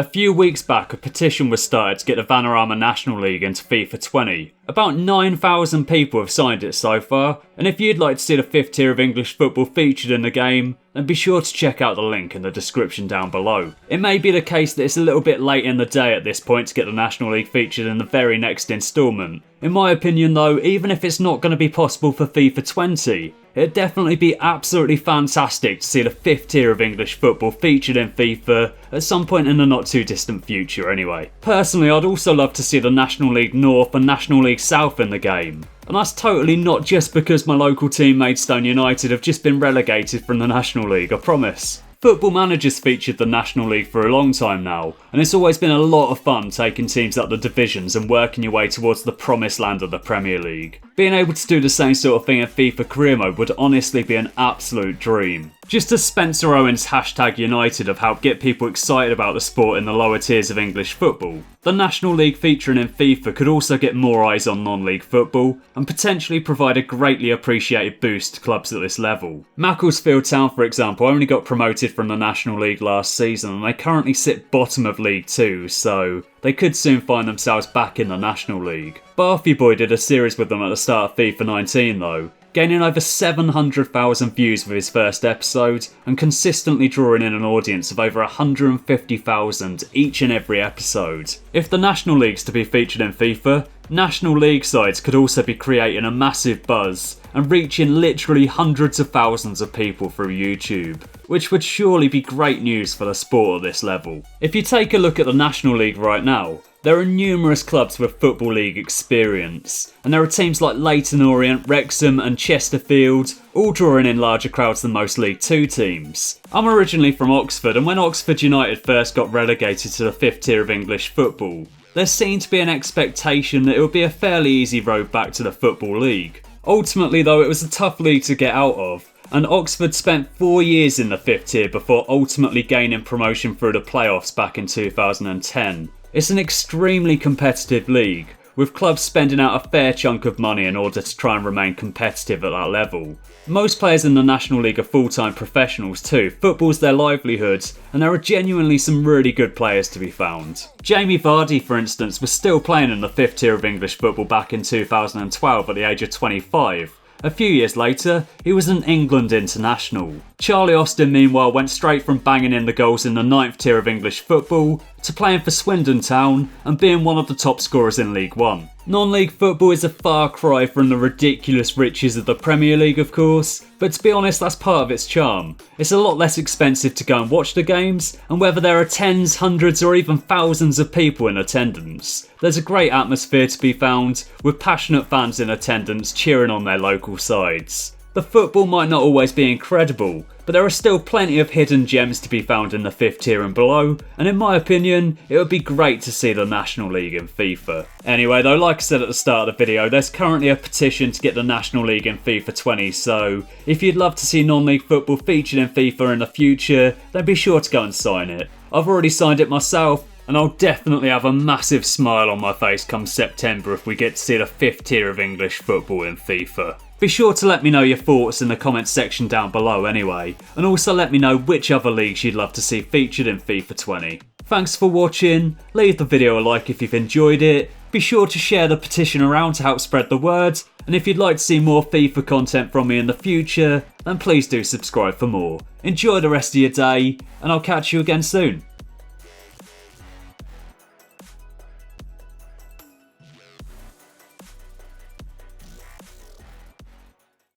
A few weeks back, a petition was started to get the Vanarama National League into FIFA 20. About 9,000 people have signed it so far, and if you'd like to see the 5th tier of English football featured in the game, then be sure to check out the link in the description down below. It may be the case that it's a little bit late in the day at this point to get the National League featured in the very next instalment. In my opinion though, even if it's not going to be possible for FIFA 20, it'd definitely be absolutely fantastic to see the 5th tier of English football featured in FIFA at some point in the not too distant future anyway. Personally, I'd also love to see the National League North and National League South in the game. And that's totally not just because my local team Maidstone United have just been relegated from the National League, I promise. Football Manager's featured the National League for a long time now, and it's always been a lot of fun taking teams up the divisions and working your way towards the promised land of the Premier League. Being able to do the same sort of thing in FIFA Career Mode would honestly be an absolute dream. Just as Spencer Owen's #United have helped get people excited about the sport in the lower tiers of English football, the National League featuring in FIFA could also get more eyes on non-league football and potentially provide a greatly appreciated boost to clubs at this level. Macclesfield Town, for example, only got promoted from the National League last season and they currently sit bottom of League 2, so they could soon find themselves back in the National League. Barthy Boy did a series with them at the start of FIFA 19 though, gaining over 700,000 views with his first episode and consistently drawing in an audience of over 150,000 each and every episode. If the National League's to be featured in FIFA, National League sides could also be creating a massive buzz and reaching literally hundreds of thousands of people through YouTube, which would surely be great news for the sport at this level. If you take a look at the National League right now, there are numerous clubs with Football League experience, and there are teams like Leyton Orient, Wrexham and Chesterfield, all drawing in larger crowds than most League 2 teams. I'm originally from Oxford, and when Oxford United first got relegated to the 5th tier of English football, there seemed to be an expectation that it would be a fairly easy road back to the Football League. Ultimately though, it was a tough league to get out of, and Oxford spent 4 years in the 5th tier before ultimately gaining promotion through the playoffs back in 2010. It's an extremely competitive league, with clubs spending out a fair chunk of money in order to try and remain competitive at that level. Most players in the National League are full-time professionals too, football's their livelihood, and there are genuinely some really good players to be found. Jamie Vardy, for instance, was still playing in the 5th tier of English football back in 2012 at the age of 25. A few years later, he was an England international. Charlie Austin, meanwhile, went straight from banging in the goals in the 9th tier of English football to playing for Swindon Town and being one of the top scorers in League 1. Non-league football is a far cry from the ridiculous riches of the Premier League, of course, but to be honest, that's part of its charm. It's a lot less expensive to go and watch the games, and whether there are tens, hundreds or even thousands of people in attendance, there's a great atmosphere to be found, with passionate fans in attendance cheering on their local sides. The football might not always be incredible, but there are still plenty of hidden gems to be found in the 5th tier and below, and in my opinion, it would be great to see the National League in FIFA. Anyway though, like I said at the start of the video, there's currently a petition to get the National League in FIFA 20, so if you'd love to see non-league football featured in FIFA in the future, then be sure to go and sign it. I've already signed it myself, and I'll definitely have a massive smile on my face come September if we get to see the 5th tier of English football in FIFA. Be sure to let me know your thoughts in the comments section down below anyway, and also let me know which other leagues you'd love to see featured in FIFA 20. Thanks for watching, leave the video a like if you've enjoyed it, be sure to share the petition around to help spread the word, and if you'd like to see more FIFA content from me in the future, then please do subscribe for more. Enjoy the rest of your day, and I'll catch you again soon.